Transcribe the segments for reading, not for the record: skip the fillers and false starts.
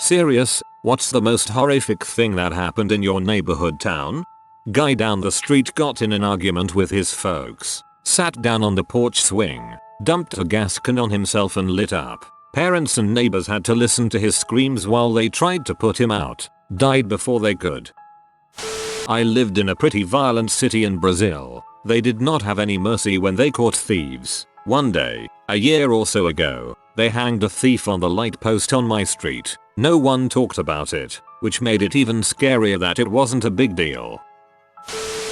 Serious? What's the most horrific thing that happened in your neighborhood town? Guy down the street got in an argument with his folks, sat down on the porch swing, dumped a gas can on himself and lit up. Parents and neighbors had to listen to his screams while they tried to put him out. Died before they could. I lived in a pretty violent city in Brazil. They did not have any mercy when they caught thieves. One day, a year or so ago, they hanged a thief on the light post on my street. No one talked about it, which made it even scarier that it wasn't a big deal.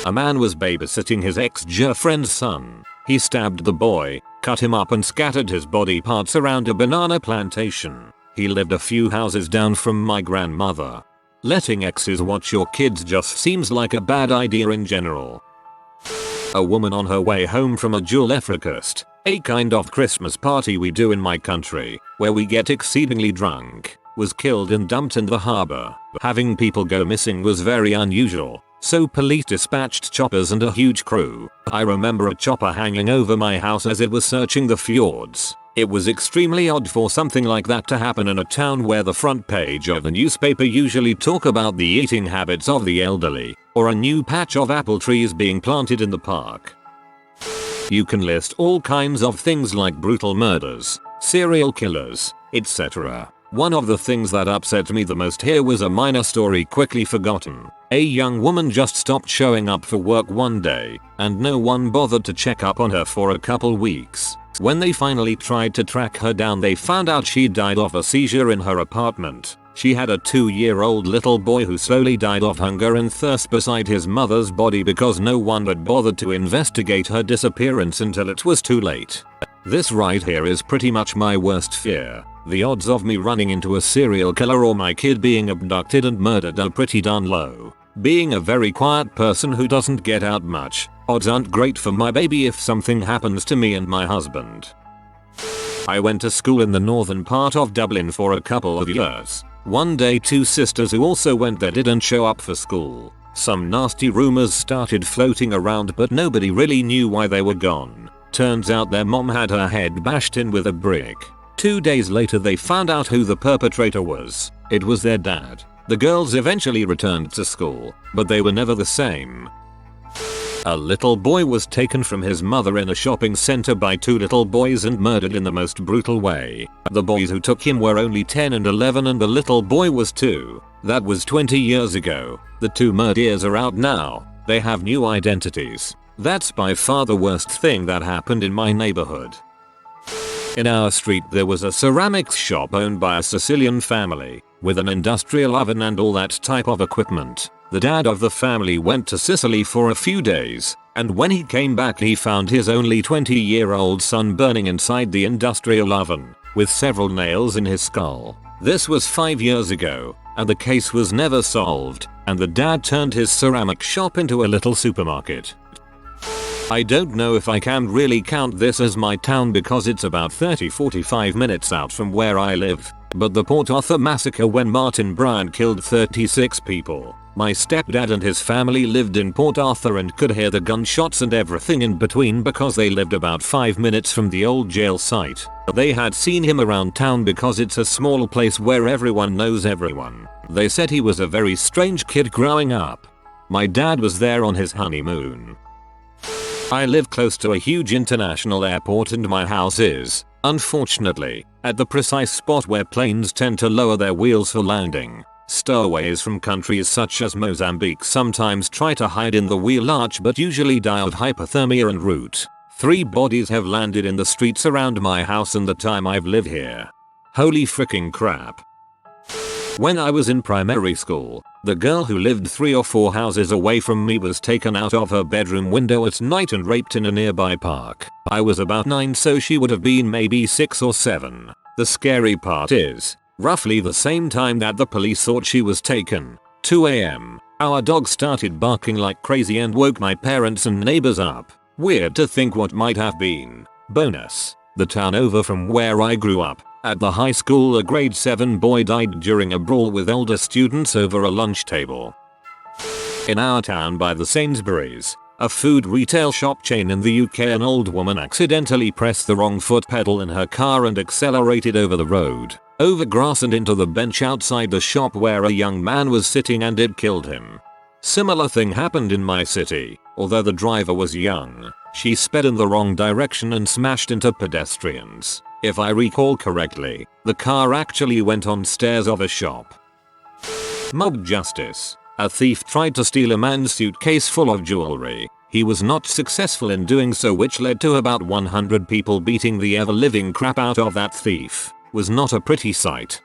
A man was babysitting his ex-girlfriend's son. He stabbed the boy, cut him up and scattered his body parts around a banana plantation. He lived a few houses down from my grandmother. Letting exes watch your kids just seems like a bad idea in general. A woman on her way home from a Julefrikust, a kind of Christmas party we do in my country, where we get exceedingly drunk, was killed and dumped in the harbor. Having people go missing was very unusual, so police dispatched choppers and a huge crew. I remember a chopper hanging over my house as it was searching the fjords. It was extremely odd for something like that to happen in a town where the front page of the newspaper usually talk about the eating habits of the elderly, or a new patch of apple trees being planted in the park. You can list all kinds of things like brutal murders, serial killers, etc. One of the things that upset me the most here was a minor story quickly forgotten. A young woman just stopped showing up for work one day, and no one bothered to check up on her for a couple weeks. When they finally tried to track her down, they found out she died of a seizure in her apartment. She had a 2-year-old little boy who slowly died of hunger and thirst beside his mother's body because no one had bothered to investigate her disappearance until it was too late. This right here is pretty much my worst fear. The odds of me running into a serial killer or my kid being abducted and murdered are pretty darn low. Being a very quiet person who doesn't get out much, odds aren't great for my baby if something happens to me and my husband. I went to school in the northern part of Dublin for a couple of years. One day 2 sisters who also went there didn't show up for school. Some nasty rumors started floating around but nobody really knew why they were gone. Turns out their mom had her head bashed in with a brick. 2 days later they found out who the perpetrator was. It was their dad. The girls eventually returned to school, but they were never the same. A little boy was taken from his mother in a shopping center by 2 little boys and murdered in the most brutal way. The boys who took him were only 10 and 11 and the little boy was 2. That was 20 years ago. The 2 murderers are out now. They have new identities. That's by far the worst thing that happened in my neighborhood. In our street there was a ceramics shop owned by a Sicilian family, with an industrial oven and all that type of equipment. The dad of the family went to Sicily for a few days, and when he came back he found his only 20-year-old son burning inside the industrial oven, with several nails in his skull. This was 5 years ago, and the case was never solved, and the dad turned his ceramic shop into a little supermarket. I don't know if I can really count this as my town because it's about 30-45 minutes out from where I live, but the Port Arthur massacre when Martin Bryant killed 36 people. My stepdad and his family lived in Port Arthur and could hear the gunshots and everything in between because they lived about 5 minutes from the old jail site. They had seen him around town because it's a small place where everyone knows everyone. They said he was a very strange kid growing up. My dad was there on his honeymoon. I live close to a huge international airport and my house is, unfortunately, at the precise spot where planes tend to lower their wheels for landing. Stowaways from countries such as Mozambique sometimes try to hide in the wheel arch but usually die of hypothermia en route. 3 bodies have landed in the streets around my house in the time I've lived here. Holy freaking crap. When I was in primary school, the girl who lived 3 or 4 houses away from me was taken out of her bedroom window at night and raped in a nearby park. I was about 9 so she would have been maybe 6 or 7. The scary part is, roughly the same time that the police thought she was taken, 2 AM, our dog started barking like crazy and woke my parents and neighbors up. Weird to think what might have been. Bonus: the town over from where I grew up, at the high school a grade 7 boy died during a brawl with older students over a lunch table. In our town by the Sainsbury's, A food retail shop chain in the UK. An old woman accidentally pressed the wrong foot pedal in her car and accelerated over the road, over grass and into the bench outside the shop where a young man was sitting, and it killed him. Similar thing happened in my city, although the driver was young. She sped in the wrong direction and smashed into pedestrians. If I recall correctly, the car actually went on stairs of a shop. Mob justice. A thief tried to steal a man's suitcase full of jewelry. He was not successful in doing so, which led to about 100 people beating the ever-living crap out of that thief. Was not a pretty sight.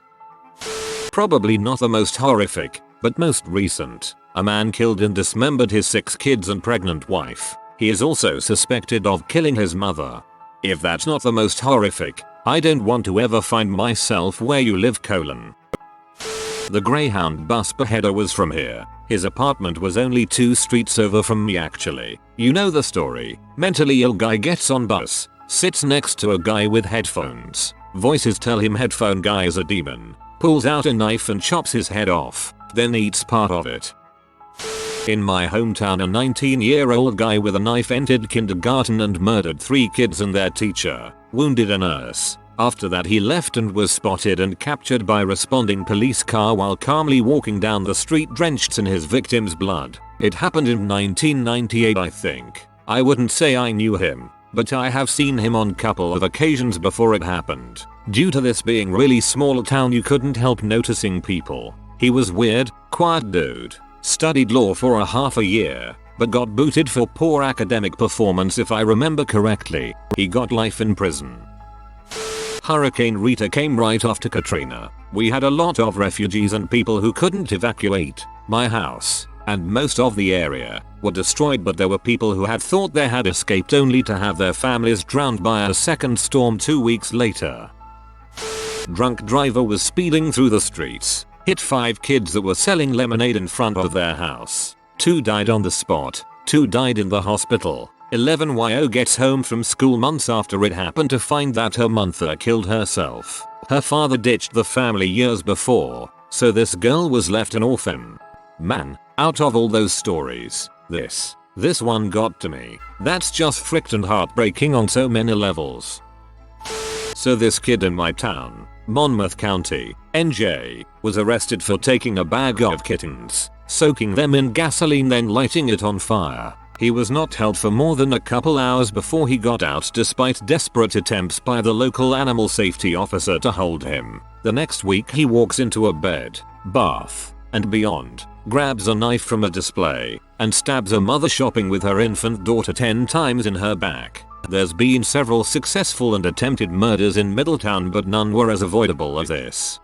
Probably not the most horrific, but most recent. A man killed and dismembered his 6 kids and pregnant wife. He is also suspected of killing his mother. If that's not the most horrific, I don't want to ever find myself where you live. The Greyhound bus beheader was from here. His apartment was only 2 streets over from me actually. You know the story. Mentally ill guy gets on bus, sits next to a guy with headphones. Voices tell him headphone guy is a demon. Pulls out a knife and chops his head off, then eats part of it. In my hometown, a 19-year-old guy with a knife entered kindergarten and murdered 3 kids and their teacher, wounded a nurse. After that he left and was spotted and captured by responding police car while calmly walking down the street drenched in his victim's blood. It happened in 1998 I think. I wouldn't say I knew him, but I have seen him on couple of occasions before it happened. Due to this being really small town, you couldn't help noticing people. He was weird, quiet dude. Studied law for half a year, but got booted for poor academic performance if I remember correctly. He got life in prison. Hurricane Rita came right after Katrina. We had a lot of refugees and people who couldn't evacuate. My house, and most of the area, were destroyed, but there were people who had thought they had escaped only to have their families drowned by a second storm 2 weeks later. Drunk driver was speeding through the streets, hit 5 kids that were selling lemonade in front of their house. 2 died on the spot, 2 died in the hospital. 11-YO gets home from school months after it happened to find that her mother killed herself. Her father ditched the family years before, so this girl was left an orphan. Man, out of all those stories, this one got to me. That's just frickin' heartbreaking on so many levels. So this kid in my town, Monmouth County, NJ, was arrested for taking a bag of kittens, soaking them in gasoline, then lighting it on fire. He was not held for more than a couple hours before he got out, despite desperate attempts by the local animal safety officer to hold him. The next week he walks into a bed, bath, and beyond, grabs a knife from a display, and stabs a mother shopping with her infant daughter 10 times in her back. There's been several successful and attempted murders in Middletown, but none were as avoidable as this.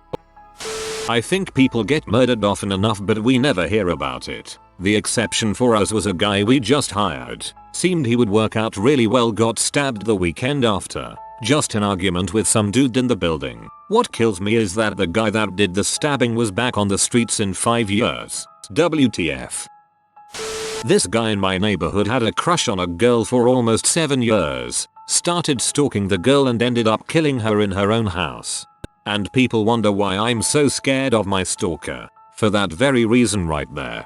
I think people get murdered often enough, but we never hear about it. The exception for us was a guy we just hired. Seemed he would work out really well, got stabbed the weekend after. Just an argument with some dude in the building. What kills me is that the guy that did the stabbing was back on the streets in 5 years. WTF. This guy in my neighborhood had a crush on a girl for almost 7 years. Started stalking the girl and ended up killing her in her own house. And people wonder why I'm so scared of my stalker. For that very reason right there.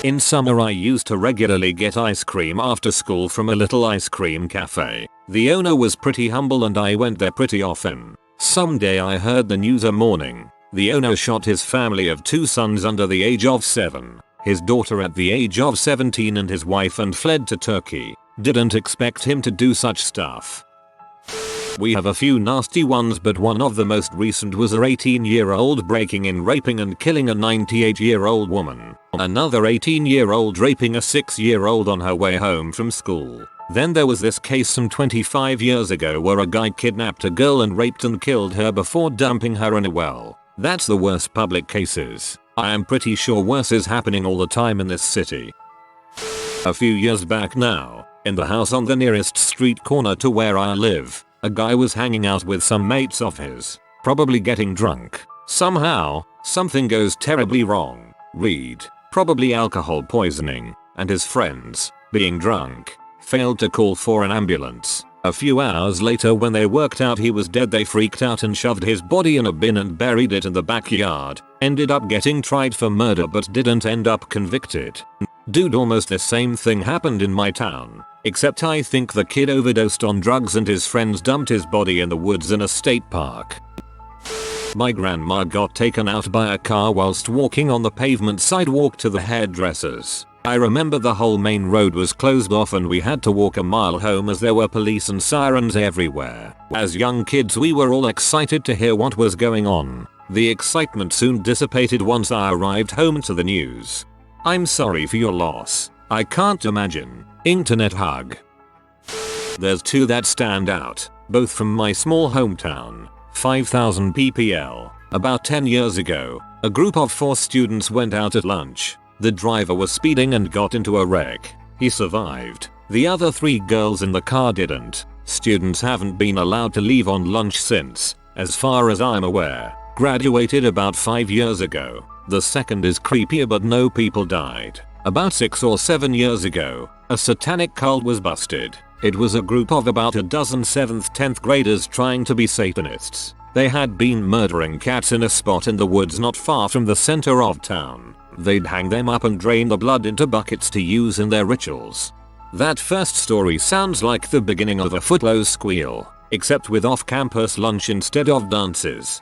In summer I used to regularly get ice cream after school from a little ice cream cafe. The owner was pretty humble and I went there pretty often. Someday I heard the news a morning. The owner shot his family of 2 sons under the age of 7, his daughter at the age of 17 and his wife, and fled to Turkey. Didn't expect him to do such stuff. We have a few nasty ones, but one of the most recent was a 18-year-old breaking in, raping and killing a 98-year-old woman. Another 18-year-old raping a 6-year-old on her way home from school. Then there was this case some 25 years ago where a guy kidnapped a girl and raped and killed her before dumping her in a well. That's the worst public cases. I am pretty sure worse is happening all the time in this city. A few years back now, in the house on the nearest street corner to where I live, a guy was hanging out with some mates of his, probably getting drunk. Somehow, something goes terribly wrong. Read, probably alcohol poisoning, and his friends, being drunk, failed to call for an ambulance. A few hours later, when they worked out he was dead, they freaked out and shoved his body in a bin and buried it in the backyard. Ended up getting tried for murder but didn't end up convicted. Dude, almost the same thing happened in my town. Except I think the kid overdosed on drugs and his friends dumped his body in the woods in a state park. My grandma got taken out by a car whilst walking on the pavement sidewalk to the hairdressers. I remember the whole main road was closed off and we had to walk a mile home as there were police and sirens everywhere. As young kids we were all excited to hear what was going on. The excitement soon dissipated once I arrived home to the news. I'm sorry for your loss. I can't imagine. Internet hug. There's two that stand out, both from my small hometown. 5000 ppl. About 10 years ago, a group of 4 students went out at lunch. The driver was speeding and got into a wreck. He survived. The other 3 girls in the car didn't. Students haven't been allowed to leave on lunch since, as far as I'm aware. Graduated about 5 years ago. The second is creepier, but no people died. About 6 or 7 years ago, a satanic cult was busted. It was a group of about a dozen 7th 10th graders trying to be Satanists. They had been murdering cats in a spot in the woods not far from the center of town. They'd hang them up and drain the blood into buckets to use in their rituals. That first story sounds like the beginning of a Footloose squeal, except with off-campus lunch instead of dances.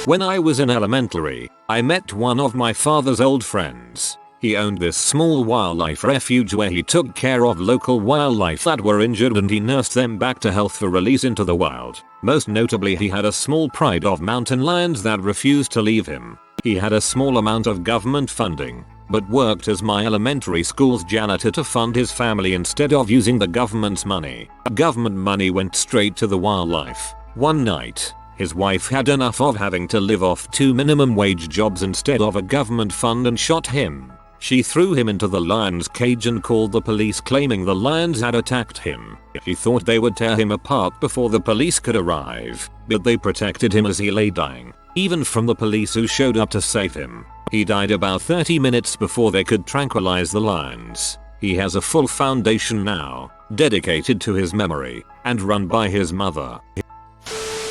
When I was in elementary, I met one of my father's old friends. He owned this small wildlife refuge where he took care of local wildlife that were injured and he nursed them back to health for release into the wild. Most notably, he had a small pride of mountain lions that refused to leave him. He had a small amount of government funding, but worked as my elementary school's janitor to fund his family instead of using the government's money. Government money went straight to the wildlife. One night, his wife had enough of having to live off 2 minimum wage jobs instead of a government fund and shot him. She threw him into the lion's cage and called the police, claiming the lions had attacked him. He thought they would tear him apart before the police could arrive, but they protected him as he lay dying, even from the police who showed up to save him. He died about 30 minutes before they could tranquilize the lions. He has a full foundation now, dedicated to his memory, and run by his mother.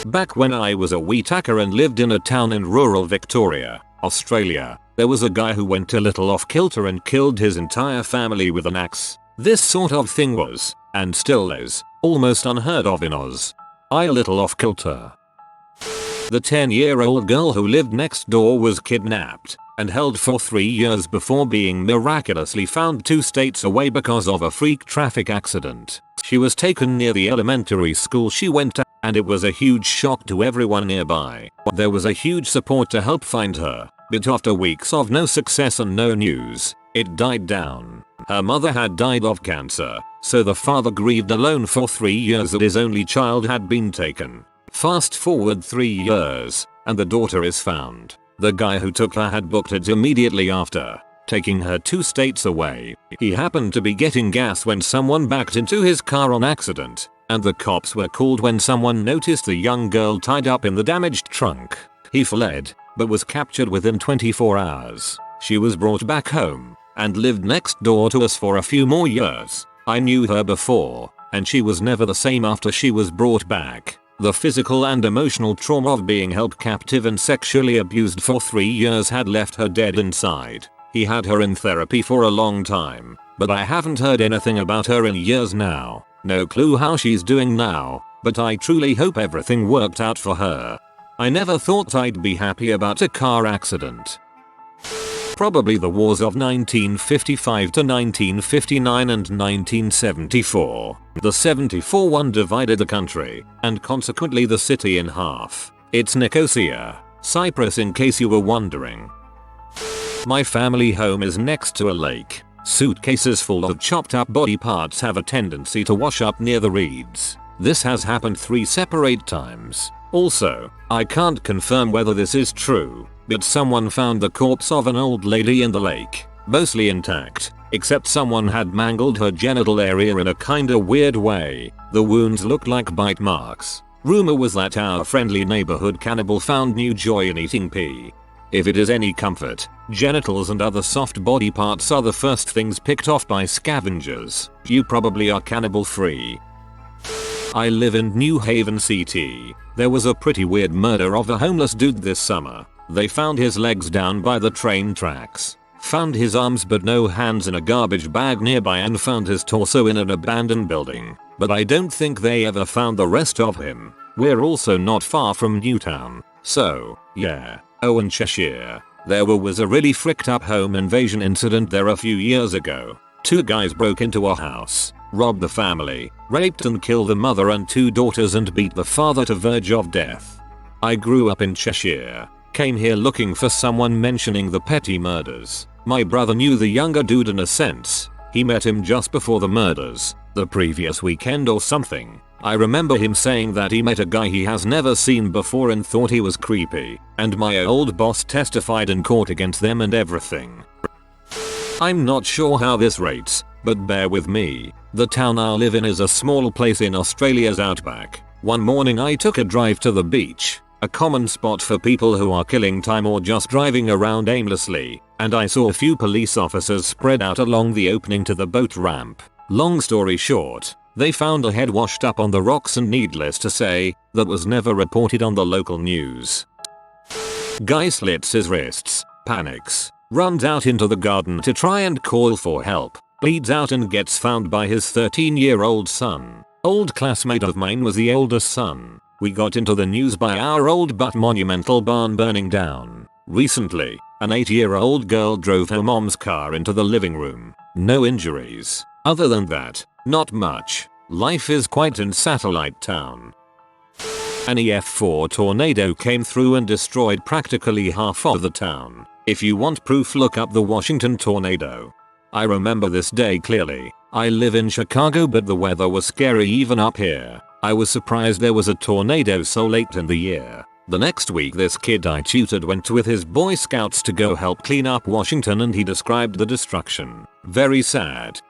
Back when I was a wee tacker and lived in a town in rural Victoria, Australia, there was a guy who went a little off kilter and killed his entire family with an axe. This sort of thing was, and still is, almost unheard of in Oz. A little off kilter. The 10-year-old girl who lived next door was kidnapped and held for 3 years before being miraculously found 2 states away because of a freak traffic accident. She was taken near the elementary school she went to, and it was a huge shock to everyone nearby. There was a huge support to help find her, but after weeks of no success and no news, it died down. Her mother had died of cancer, so the father grieved alone for 3 years that his only child had been taken. Fast forward 3 years, and the daughter is found. The guy who took her had booked it immediately after, taking her 2 states away. He happened to be getting gas when someone backed into his car on accident, and the cops were called when someone noticed the young girl tied up in the damaged trunk. He fled, but was captured within 24 hours. She was brought back home, and lived next door to us for a few more years. I knew her before, and she was never the same after she was brought back. The physical and emotional trauma of being held captive and sexually abused for 3 years had left her dead inside. He had her in therapy for a long time, but I haven't heard anything about her in years now. No clue how she's doing now, but I truly hope everything worked out for her. I never thought I'd be happy about a car accident. Probably the wars of 1955 to 1959 and 1974. The 74 one divided the country, and consequently the city in half. It's Nicosia, Cyprus in case you were wondering. My family home is next to a lake. Suitcases full of chopped up body parts have a tendency to wash up near the reeds. This has happened 3 separate times. Also, I can't confirm whether this is true, but someone found the corpse of an old lady in the lake, mostly intact, except someone had mangled her genital area in a kinda weird way. The wounds looked like bite marks. Rumor was that our friendly neighborhood cannibal found new joy in eating pee. If it is any comfort, genitals and other soft body parts are the first things picked off by scavengers. You probably are cannibal free. I live in New Haven, CT. There was a pretty weird murder of a homeless dude this summer. They found his legs down by the train tracks. Found his arms but no hands in a garbage bag nearby and found his torso in an abandoned building. But I don't think they ever found the rest of him. We're also not far from Newtown. So, yeah. Oh, and Cheshire. There was a really fricked up home invasion incident there a few years ago. 2 guys broke into a house, robbed the family, raped and killed the mother and 2 daughters and beat the father to verge of death. I grew up in Cheshire. Came here looking for someone mentioning the petty murders. My brother knew the younger dude in a sense. He met him just before the murders, the previous weekend or something. I remember him saying that he met a guy he has never seen before and thought he was creepy, and my old boss testified in court against them and everything. I'm not sure how this rates, but bear with me. The town I live in is a small place in Australia's outback. One morning I took a drive to the beach, a common spot for people who are killing time or just driving around aimlessly, and I saw a few police officers spread out along the opening to the boat ramp. Long story short, they found a head washed up on the rocks and needless to say, that was never reported on the local news. Guy slits his wrists, panics, runs out into the garden to try and call for help, bleeds out and gets found by his 13-year-old son. Old classmate of mine was the oldest son. We got into the news by our old but monumental barn burning down. Recently, an 8-year-old girl drove her mom's car into the living room. No injuries. Other than that, not much. Life is quiet in Satellite Town. An EF4 tornado came through and destroyed practically half of the town. If you want proof, look up the Washington tornado. I remember this day clearly. I live in Chicago but the weather was scary even up here. I was surprised there was a tornado so late in the year. The next week this kid I tutored went with his Boy Scouts to go help clean up Washington and he described the destruction. Very sad.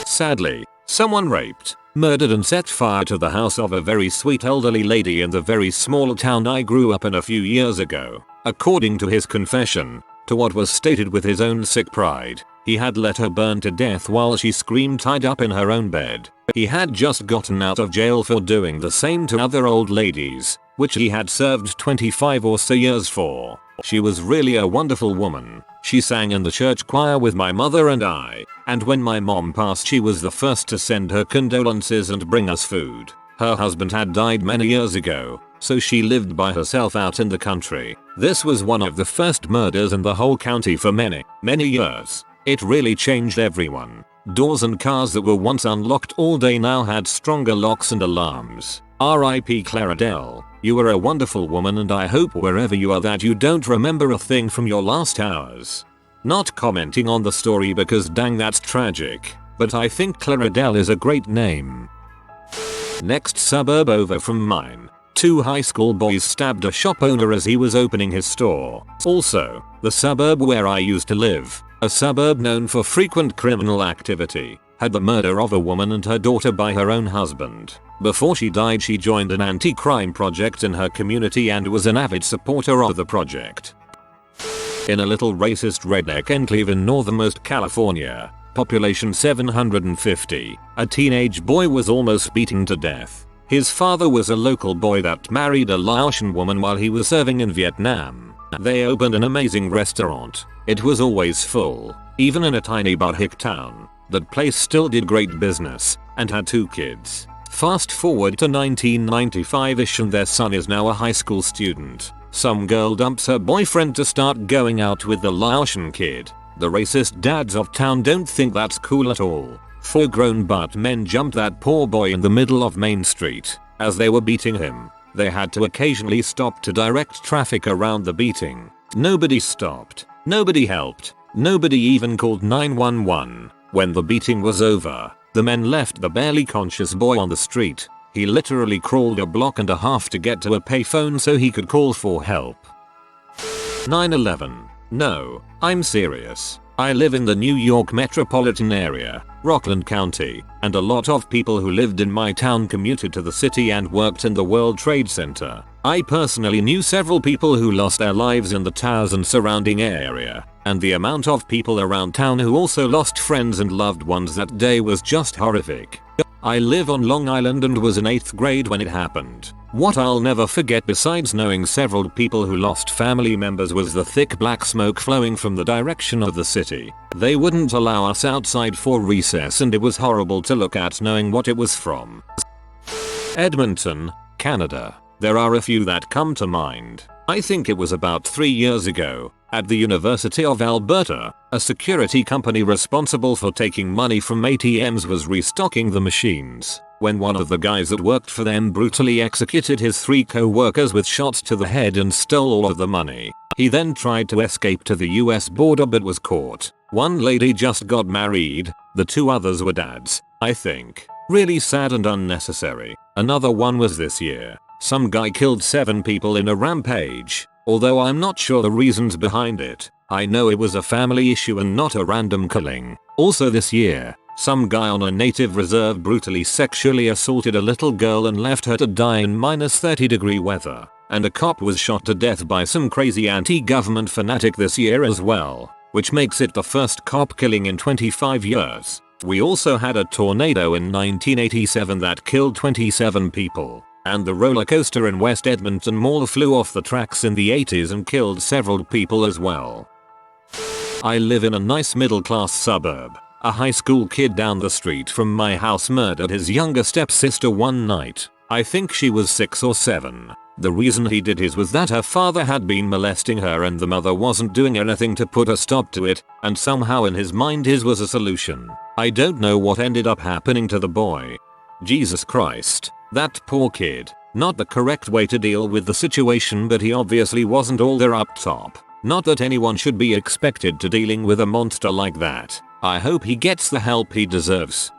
Sadly, someone raped, murdered and set fire to the house of a very sweet elderly lady in the very small town I grew up in a few years ago. According to his confession, to what was stated with his own sick pride, he had let her burn to death while she screamed tied up in her own bed. He had just gotten out of jail for doing the same to other old ladies, which he had served 25 or so years for. She was really a wonderful woman. She sang in the church choir with my mother and I, and when my mom passed she was the first to send her condolences and bring us food. Her husband had died many years ago, so she lived by herself out in the country. This was one of the first murders in the whole county for many, many years. It really changed everyone. Doors and cars that were once unlocked all day now had stronger locks and alarms. R.I.P. Clara Dell. You were a wonderful woman and I hope wherever you are that you don't remember a thing from your last hours. Not commenting on the story because dang that's tragic, but I think Clara Dell is a great name. Next suburb over from mine. 2 high school boys stabbed a shop owner as he was opening his store. Also, the suburb where I used to live, a suburb known for frequent criminal activity, had the murder of a woman and her daughter by her own husband. Before she died she joined an anti-crime project in her community and was an avid supporter of the project. In a little racist redneck enclave in northernmost California, population 750, a teenage boy was almost beaten to death. His father was a local boy that married a Laotian woman while he was serving in Vietnam. They opened an amazing restaurant. It was always full. Even in a tiny but hick town, that place still did great business, and had 2 kids. Fast forward to 1995ish and their son is now a high school student. Some girl dumps her boyfriend to start going out with the Laotian kid. The racist dads of town don't think that's cool at all. 4 grown butt men jumped that poor boy in the middle of Main Street. As they were beating him, they had to occasionally stop to direct traffic around the beating. Nobody stopped. Nobody helped. Nobody even called 911. When the beating was over, the men left the barely conscious boy on the street. He literally crawled a block and a half to get to a payphone so he could call for help. 9/11. No, I'm serious. I live in the New York metropolitan area, Rockland County, and a lot of people who lived in my town commuted to the city and worked in the World Trade Center. I personally knew several people who lost their lives in the towers and surrounding area, and the amount of people around town who also lost friends and loved ones that day was just horrific. I live on Long Island and was in 8th grade when it happened. What I'll never forget besides knowing several people who lost family members was the thick black smoke flowing from the direction of the city. They wouldn't allow us outside for recess and it was horrible to look at knowing what it was from. Edmonton, Canada. There are a few that come to mind. I think it was about 3 years ago. At the University of Alberta, a security company responsible for taking money from ATMs was restocking the machines when one of the guys that worked for them brutally executed his 3 co-workers with shots to the head and stole all of the money. He then tried to escape to the US border but was caught. One lady just got married, the 2 others were dads, I think. Really sad and unnecessary. Another one was this year. Some guy killed 7 people in a rampage. Although I'm not sure the reasons behind it, I know it was a family issue and not a random killing. Also this year, some guy on a native reserve brutally sexually assaulted a little girl and left her to die in -30-degree weather. And a cop was shot to death by some crazy anti-government fanatic this year as well, which makes it the first cop killing in 25 years. We also had a tornado in 1987 that killed 27 people. And the roller coaster in West Edmonton Mall flew off the tracks in the 80s and killed several people as well. I live in a nice middle-class suburb. A high school kid down the street from my house murdered his younger stepsister one night. I think she was 6 or 7. The reason he did his was that her father had been molesting her and the mother wasn't doing anything to put a stop to it, and somehow in his mind his was a solution. I don't know what ended up happening to the boy. Jesus Christ. That poor kid. Not the correct way to deal with the situation, but he obviously wasn't all there up top. Not that anyone should be expected to dealing with a monster like that. I hope he gets the help he deserves.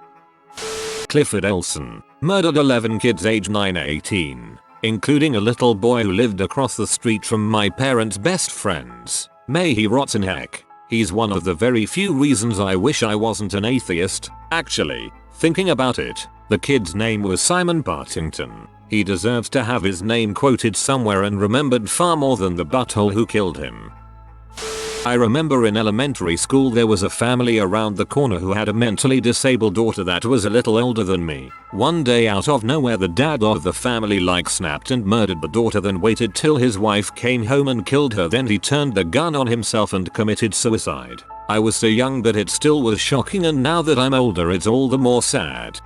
Clifford Olson murdered 11 kids aged 9-18, including a little boy who lived across the street from my parents' best friends. May he rot in heck. He's one of the very few reasons I wish I wasn't an atheist. Actually, thinking about it, the kid's name was Simon Partington. He deserves to have his name quoted somewhere and remembered far more than the butthole who killed him. I remember in elementary school there was a family around the corner who had a mentally disabled daughter that was a little older than me. One day out of nowhere the dad of the family snapped and murdered the daughter, then waited till his wife came home and killed her, then he turned the gun on himself and committed suicide. I was so young but it still was shocking, and now that I'm older it's all the more sad.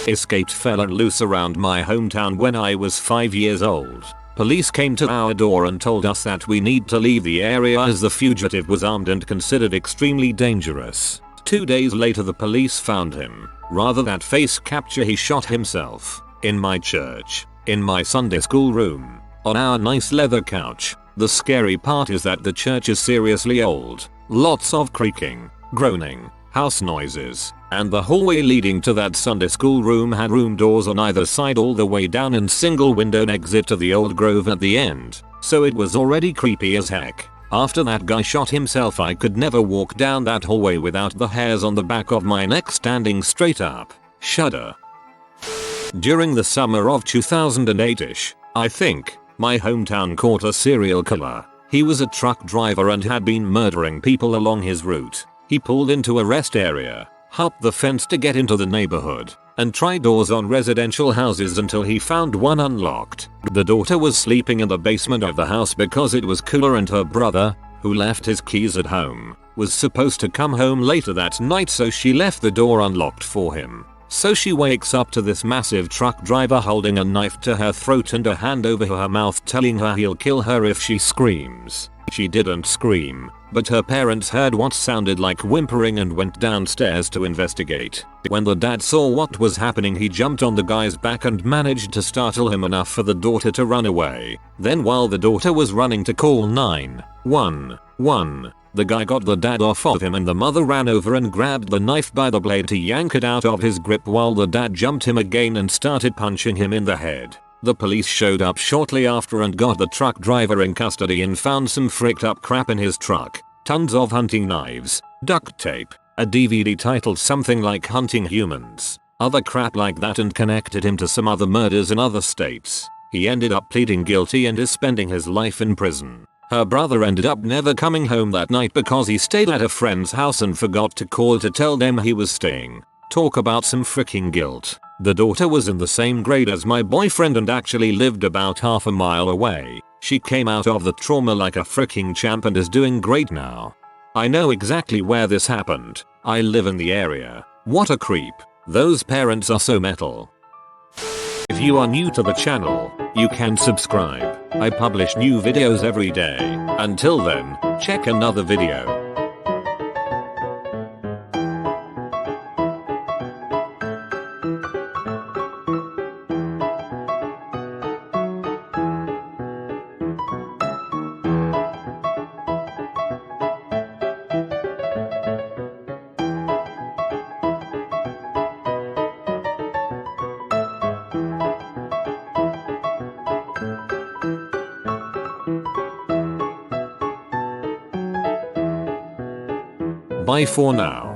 Escaped fell loose around my hometown when I was 5 years old. Police came to our door and told us that we need to leave the area as the fugitive was armed and considered extremely dangerous. 2 days later the police found him. Rather than face capture he shot himself. In my church. In my Sunday school room. On our nice leather couch. The scary part is that the church is seriously old. Lots of creaking, groaning, house noises, and the hallway leading to that Sunday school room had room doors on either side all the way down and single windowed exit to the old grove at the end, so it was already creepy as heck. After that guy shot himself I could never walk down that hallway without the hairs on the back of my neck standing straight up. Shudder. During the summer of 2008-ish, I think, my hometown caught a serial killer. He was a truck driver and had been murdering people along his route. He pulled into a rest area, hopped the fence to get into the neighborhood, and tried doors on residential houses until he found one unlocked. The daughter was sleeping in the basement of the house because it was cooler, and her brother, who left his keys at home, was supposed to come home later that night, so she left the door unlocked for him. So she wakes up to this massive truck driver holding a knife to her throat and a hand over her mouth telling her he'll kill her if she screams. She didn't scream, but her parents heard what sounded like whimpering and went downstairs to investigate. When the dad saw what was happening he jumped on the guy's back and managed to startle him enough for the daughter to run away. Then while the daughter was running to call 911, the guy got the dad off of him and the mother ran over and grabbed the knife by the blade to yank it out of his grip while the dad jumped him again and started punching him in the head. The police showed up shortly after and got the truck driver in custody and found some fricked up crap in his truck. Tons of hunting knives, duct tape, a DVD titled something like Hunting Humans, other crap like that, and connected him to some other murders in other states. He ended up pleading guilty and is spending his life in prison. Her brother ended up never coming home that night because he stayed at a friend's house and forgot to call to tell them he was staying. Talk about some freaking guilt. The daughter was in the same grade as my boyfriend and actually lived about half a mile away. She came out of the trauma like a freaking champ and is doing great now. I know exactly where this happened. I live in the area. What a creep. Those parents are so metal. If you are new to the channel, you can subscribe. I publish new videos every day. Until then, check another video. Bye for now.